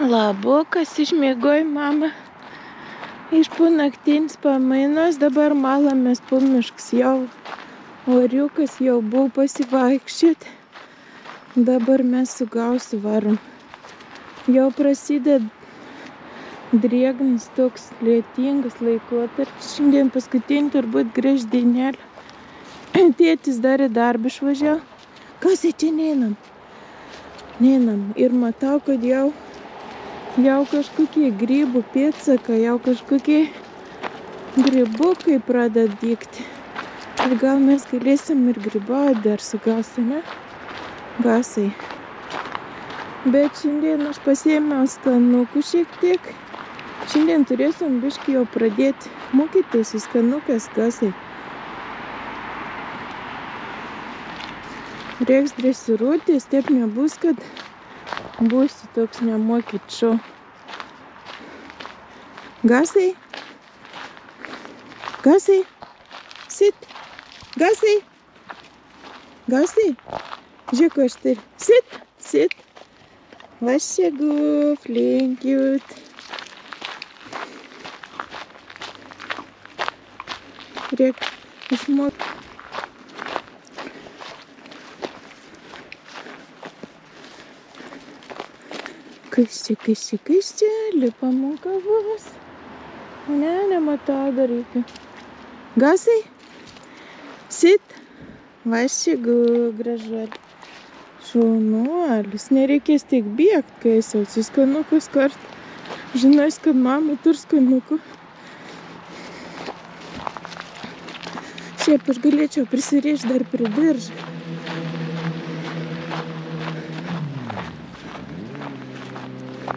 Labukas išmiegoj mama iš naktinis pamainos, dabar malamės po miškus, jau oriukas, jau buvo pasivaikščioti, dabar mes su Gausu varom. Jau prasideda drėgnas toks lietingas laikotarpis, šiandien paskutinį turbūt grįž dienelį. Tėtis dar į darbą išvažiavo. Kas čia neinam? Neinam ir matau, kad jau kažkokie grybų pėdsakai, jau kažkokie grybukai pradeda dygti. Ir gal mes galėsim ir grybauti dar su Gausu, ne? Gausai. Bet šiandien aš pasiėmiau skanukų šiek tiek. Šiandien turėsim biškį jau pradėti mokytis su skanukas Gausai. Reiks dresiruotis, taip nebus, kad būsi toks nemokyt šou. Gausai? Gausai? Sit? Gausai? Gausai? Žiūrėk, ko aš turiu. Sit? Sit? Вообще гуфли, cute. Рек, išmok. Kas čia, lipam ant kavos. Nematau dar reikia. Gausai? Sit? Вообще gražuolė. Šaunuolis, nereikės tiek bėgt, kai esi su skanukus kart. Žinos, kad mama turi skanukų. Šiaip aš galėčiau prisirišti dar prie diržą.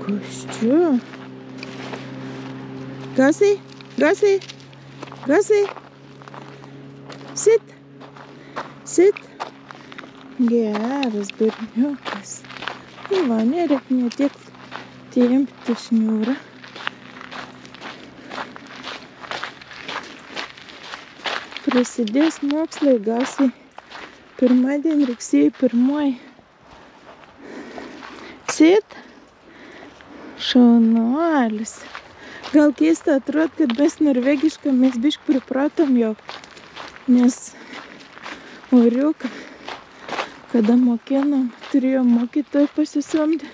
Kas čia? Gausai? Gausai? Gausai? Sit? Sit? Geras berniukas. Va, nereik ne tiek tempti šniūrą. Prasidės mokslai Gausai. Pirmadien rugsėjo 1. Sit? Šaunuolis. Gal keista atrodo, kad mes norvegišką mes biškį pripratom jau. Nes oriuką, kada mokinom, turėjom mokytoją pasisamdę.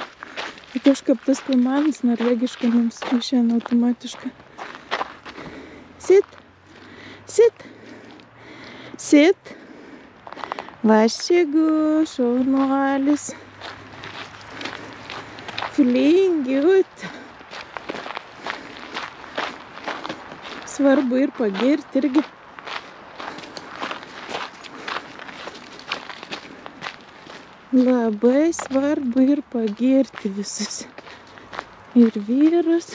Ir kažkaip tas komandas norvegiška mums išėna automatiškai. Sit? Sit? Sit? Вообще šaunuolis. Flingiut. Svarbu ir pagirti irgi. Labai svarbu ir pagirti visus. Ir vyrus.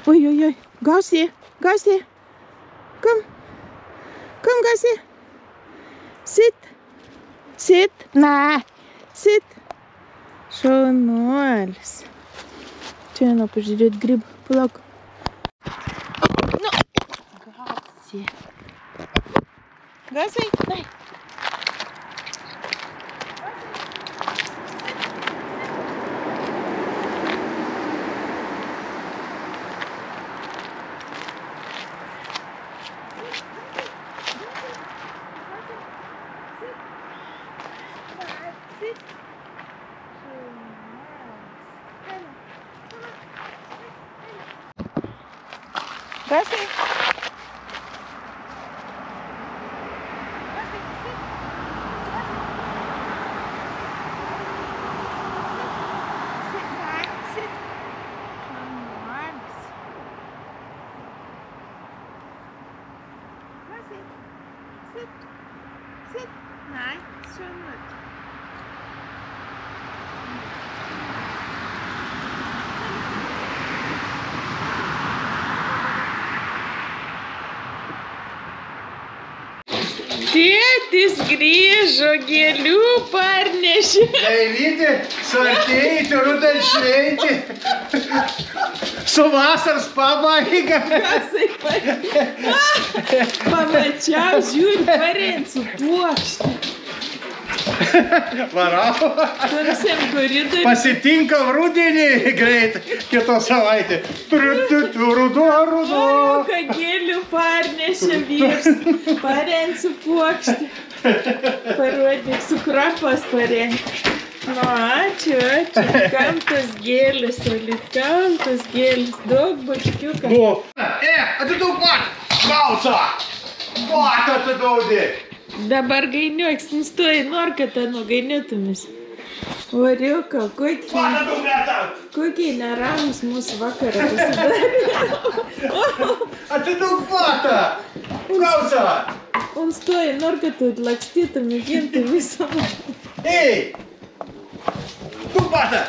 Oi. Gausai, Gausai. Kom. Kom, Gausai. Sit. Sit. Na. Sit. Šaunuolis. Čia einu pažiūrėti grybų. Palauk. Nu. Gausai. Gausai. Dai. Gausai. Sit. Nei, skjønner. Tėtis grįžo, gėlių parnešė. Dailyti, suartėjai, rudan šveiti. Su vasaros pabaiga. Kasai pamačiau, žiūri, parent su puokštė. Varau. Tursim koridorių. Pasitinkam rudenį greit, kitą savaitę. Ruduo. O, kagėlių parnešė vyrs. Parensiu puokštį. Parodyk, su krapas parenk. Nu, ačiū. Kam tas gėlis, Olit, kam tas gėlis. Daug bačkiuką. Atidaug pat! Gauca! Pat atidaudė! Dabar gainiuoks, nustoji, nor, kad ten nugainėtumis. Variuka, kokie neramus mūsų vakarą pasidarė. Atidaug patą! Gauca! Un stoji, nor, kad tu lakstytumi ginti visą. Ei! Tu patą!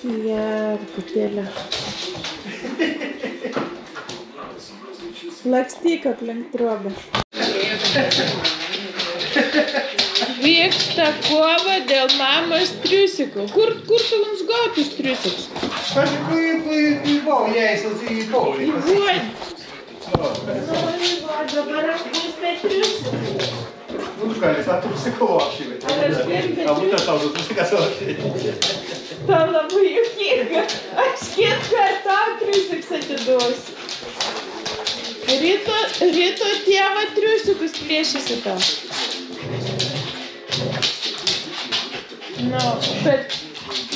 Jarkutėlė. Lakstyk aplink trobą. Vyksta kova dėl mamos triusikų. Kur tu mums gautus triusikus? Į baujas, į baujas. Į buonį. Nu, dabar aš bus triusikų. Nu, ką, jis apsikovokščiai. Ar aš gerbė būtent tau, apsikovokščiai. Tau labai juokinga. Aš kiek kartą triusikus atiduosiu. Ryto tėva triusikus plėšysi tau. Nu, bet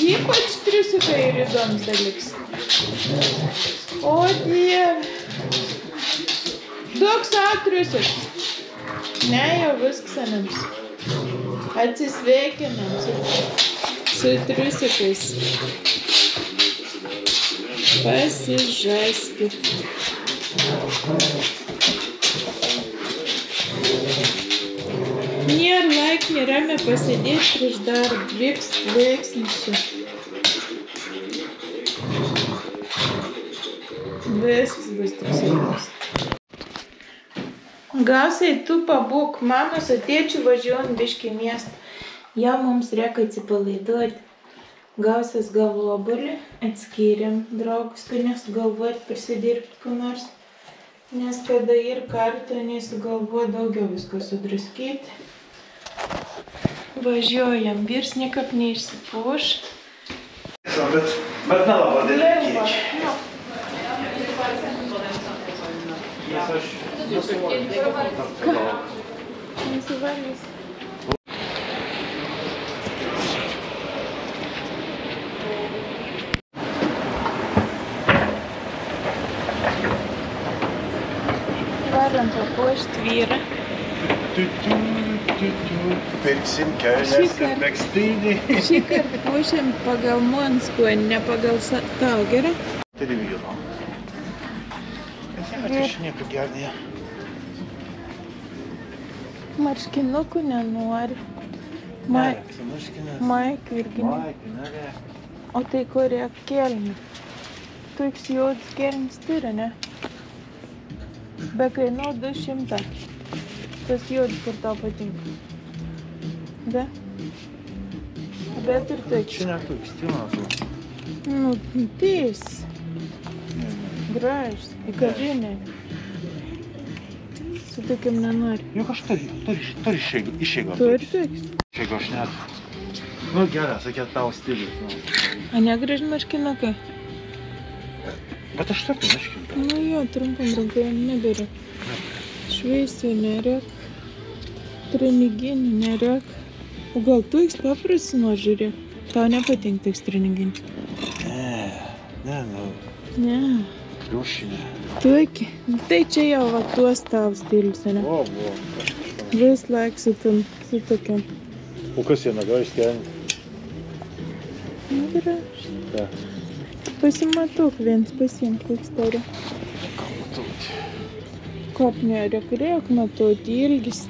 ypač triusikai ir įdomus dalyks. O Dieve. Duok savo triusikus. Ne, jau visksanims. Atsisveikinam su triusikais. Pasižaiskit. Nėra laik, nėrame pasėdėti prieš darbą. Veiksnis čia. Viskas bus triusikams. Gausiai tu pabūk, mama su tėčiu važiuojant biškį miestą. Ja mums reikia atsipalaiduoti. Gausias galvobalį, atskyrėm draugus, kad nesugalvoti prisidirbti kur nors. Nes kada ir kartą nesugalvoja daugiau visko sudraskyti. Važiuojam, vyrs niekap neišsipūš. Bet nelabai dalykiečiai. Nesivalys. Varam papuošt vyrą. Pirksim kelias ir megztinį. Šįkart puošiam pagal Monskuonį, ne pagal tau, gerai? Televyro. Atešinėka gernėje. Marškinukų nenori. Maikių irgi ne. Maikių, nerė. O tai kur yra kelnių? Toks juodus kelnis turi, ne? Be kainau 200. Tas juodus, kur tau patinka. Be? Bet ir toks. Čia ne toks, timatų. Nu, tais. Gražus, į kavinę. Su tokiam nenori. Juk aš turi išėgą. Turi toks. Išėgą aš net. Nu geras, sakė tau stilius. A negraži marškinukai? Bet aš turiu marškinuką. Nu jo, trumpam rankovėm nebėra. Šveisių nerek. Treniginį nerek. O gal tu toks paprastas nori žiūrėk? Tau nepatinka toks treniginis? Ne, nu. Ne. Pliušinė. Tokį. Tai čia jau va tuos tau stilius, ne? O. Vis laik su tokiam. O kas jie nagais ten? Nu, graž. Ta. Pasimatuk viens, pasiimk, koks tari. Ką matauti? Kop nereik matauti ilgis.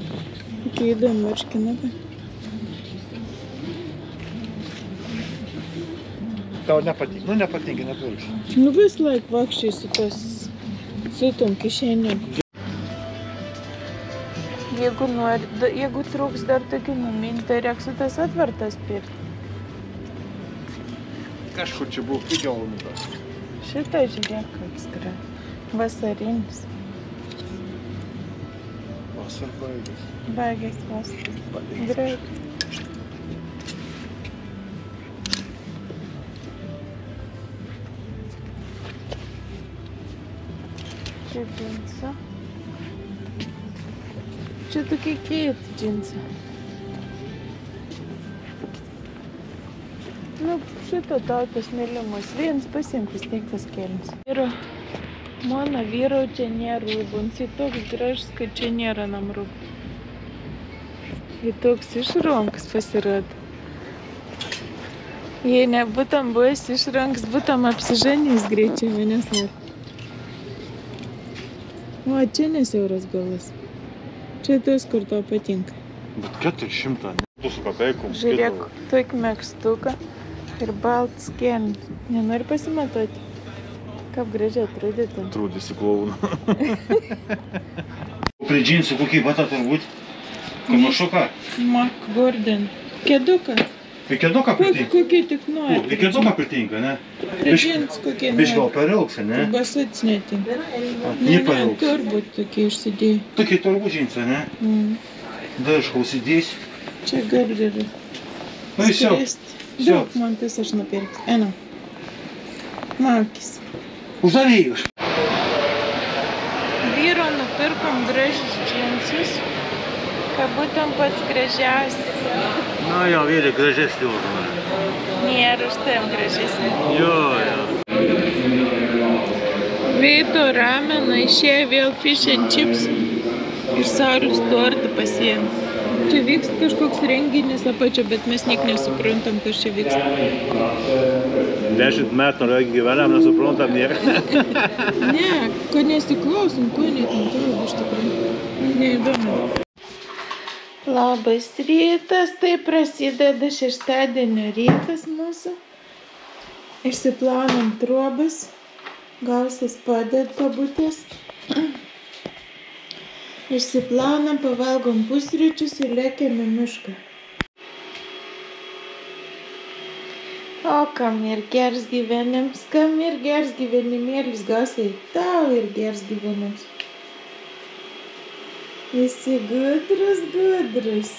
Kokie įdomi marškinukai. Tau nepatinka? Nu nepatinka, nepirksiu. Nu vis laik vakščiai su tom kišenėm. Jeigu trūks dar tokių numinti, tai reiks su tas atvertas pirkti. Kažkur čia buvo pigiau nutas. Šitą žiūrėk, koks yra. Vasarinis. O Vasar baigės. Baigės vasaras. Greit. Čia džinsa. Čia tokie keiti džinsai. Nu, šito tautos mylimas. Vienas pasiimtas teiktas kelnis. Ir mano vyro čia nėra rūbų. Jis toks gražus, kad čia nėra nam rūbų. Jis toks išrankas pasirodo. Jei nebūtum buvęs išrankas, būtum apsiženys greičiau manęs nėra. O, čia nesiauras galas. Čia tas, kur tau patinka. Bet 400, ne? 2 kapeikom. Žiūrėk, tokį megztuką ir baltas kelnis. Nenori pasimatuoti? Kaip gražiai atrodytų. Trūdėsi klouna. Prie džinsų kokį batą turbūt? Kamašuką? Mac Gordon. Kėduką. Kėduką pritinka? Kokį tik nori. Kėduką pritinka, ne? Prie džinsų kokį nori. Biš gal per ilgsi, ne? Basats netinka. Ne per ilgsi. Turbūt tokie išsidėjai. Tokie turbūt džinsai, ne? Da aš klausidėsiu. Čia gali ir Nu, jau. Daug man tas aš nupirksiu. Eno. Maukis. Uždarėjus. Vyro nupirkom gražius džinsus, kad būtum pats gražiausias. Na jo, vyrai gražesni už mane. Nėra už tavim gražesnė. Jo. Veito ramena išėjo vėl fish and chips ir Saulius tortą pasiėmė. Čia vyksta kažkoks renginis apačio, bet mes niek nesuprantam, kas čia vyksta. 10 metų Norvegijoj gyvenam, nesuprantam nieko. Ne, ko nesiklausom, ko netintuoju iš tikrųjų. Neįdomu. Labas rytas, tai prasideda šeštadienio rytas mūsų. Išsiplaunam trobas, Gausis padeda pabūtės. Išsiplaunam, pavalgom pusryčius ir lėkiam į mišką. O kam ir gers gyvenims, kam ir gers gyvenimėlis, Gausiai, tau ir gers gyvenims. Visi gudrus.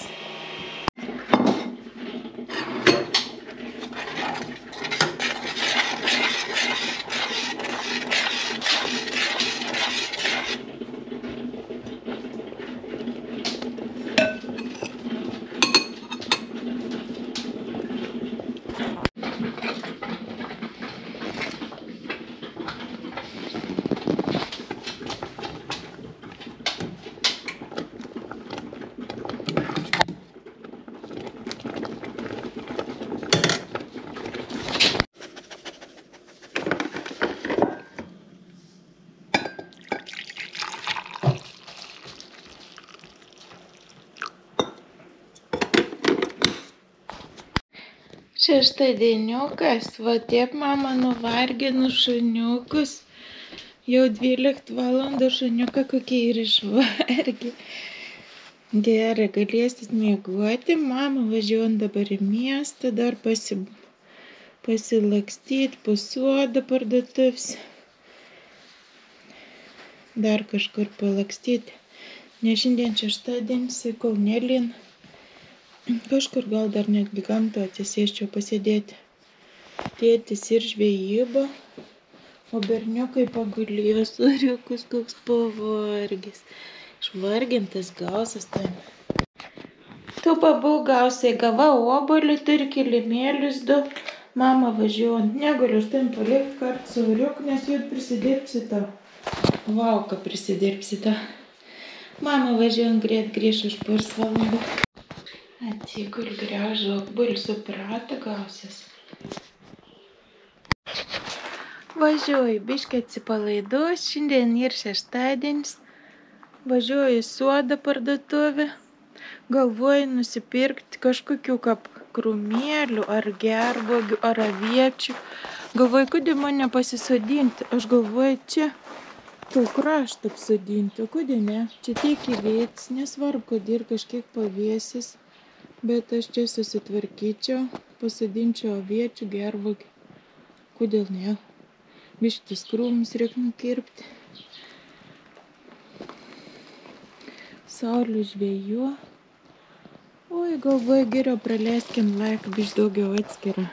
Šeštadieniukas, va tiek mama nuvargino šuniukus. Jau 12 valandų šuniuką kokie ir išvargė. Gerai, galėsit miegoti. Mama važiuojant dabar į miestą, dar pasilakstyti, po sodą parduotuvės. Dar kažkur palakstyti. Ne šiandien šeštadienis, kol nelin. Kažkur gal dar netgi gamto atsisėsčiau pasėdėti. Tėtis ir žvejyba, o berniukai pagulėjo, soriukus koks pavargęs. Išvargintas Gausas ten. Tu pabūk Gausiai, gava obuolį, turi kilimėlius 2. Mama važiuojant, negaliu aš ten palikti kartu soriuk, nes jau prisidirbsi tau. Vauka prisidirbsi tau. Mama važiuojant grįž už pusvalandį. Atsigul gražų obuolį, suprato Gausis. Važiuoju, biškį atsipalaiduos, šiandien ir šeštadienis. Važiuoju į sodą parduotuvę. Galvoju nusipirkti kažkokių kaip krūmėlių, ar gervuogių, ar aviečių. Galvoju, kodėl man nepasisodinti. Aš galvoju, čia tau kraštą apsodinti, o kodėl ne? Čia tiek įvėtis, nesvarbu, kodėl kažkiek pavėsis. Bet aš čia susitvarkyčiau, pasodinčiau aviečių, gervuogių. Kodėl ne? Biškis krūmus reikia nukirpti. Saulių žvejų. Oi, galvoju, geriau praleiskim laiką, biškį daugiau atskirą.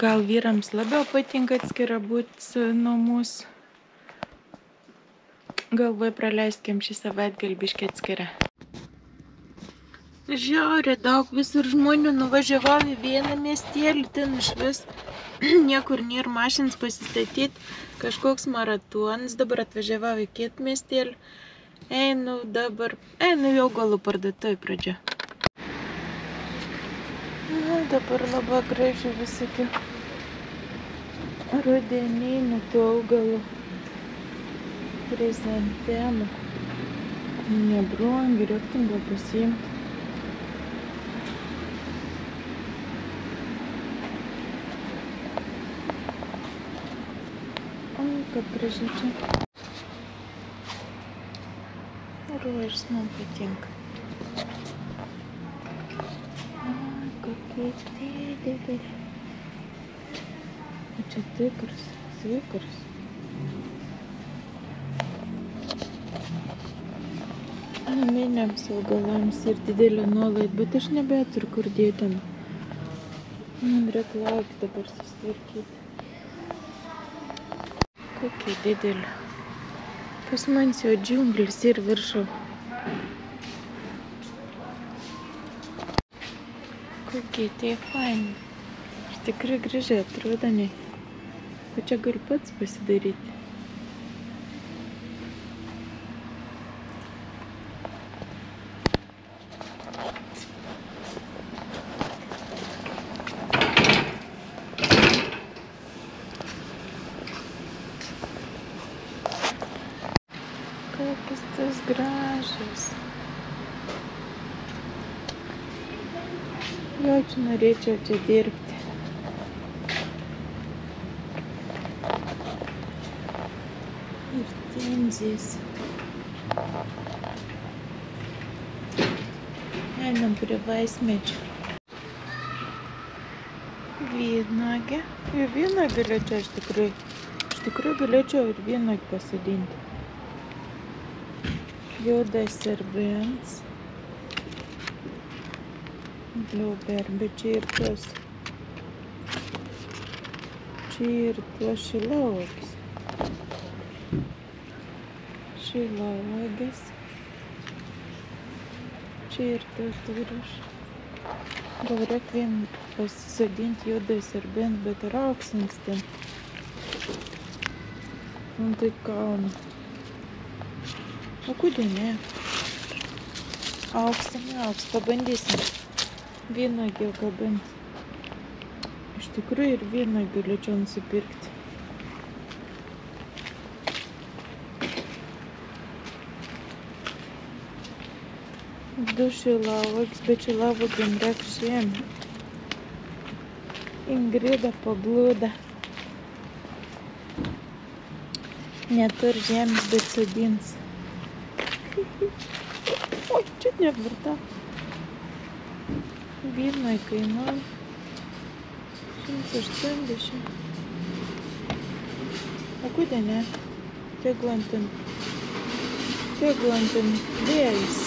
Gal vyrams labiau patinka atskirą būti nuo mūsų. Galvoju, praleiskim šį savaitgalį biškį atskirą. Žiauriai daug visur žmonių, nuvažiavau į vieną miestelį, ten išvis niekur nėra mašinas pasistatyti, kažkoks maratonas, dabar atvažiavau į kitą miestelį, einu jau galų parduotuvė pradžia. Na, dabar labai gražiai visokių rudeninių tų augalų, chrizantemų, nebrangi, reiktum gal pasiimti. Oi, kaip gražiai čia. Rožės man patinka. Ai, kokie dideli. O čia tikras, svikras. Naminiams augalams ir didelė nuolaida, bet aš nebeturiu kur dėti. Man reikia laukti dabar susitvarkyti. Kokie dideli. Pas man jau džiunglis ir viršau. Kokie tie faini. Iš tikrai gražiai atrodo, ne? O čia gali pats pasidaryti. Kokios tas gražios. Jaučiu, norėčiau čia dirbti. Ir tenzijas. Einam prie vaismedžio. Vynuogė. Ir vynuogę galėčiau iš tikrųjų galėčiau ir vynuogę pasodinti. Juodas serbens. Blueberry, bet čia ir tos. Čia ir tos šilauogės. Šilauogės. Čia ir tos turas. Gal reikia vien pasisodinti juodas serbens, bet ir auksins ten. Un tai kauna. O kodėl ne? Auks, pabandysim. Vynuogę kabinti. Iš tikrųjų ir vynuogę galėčiau nusipirkti. Du šilauogės, bet šilauogėm reikia šiemet. Ingrida pablūda. Neturi žemės, bet sodins. Oi, čia nevirta. Vynuogė kainuoja 180. O kodėl ne? Tegul ant vėjas.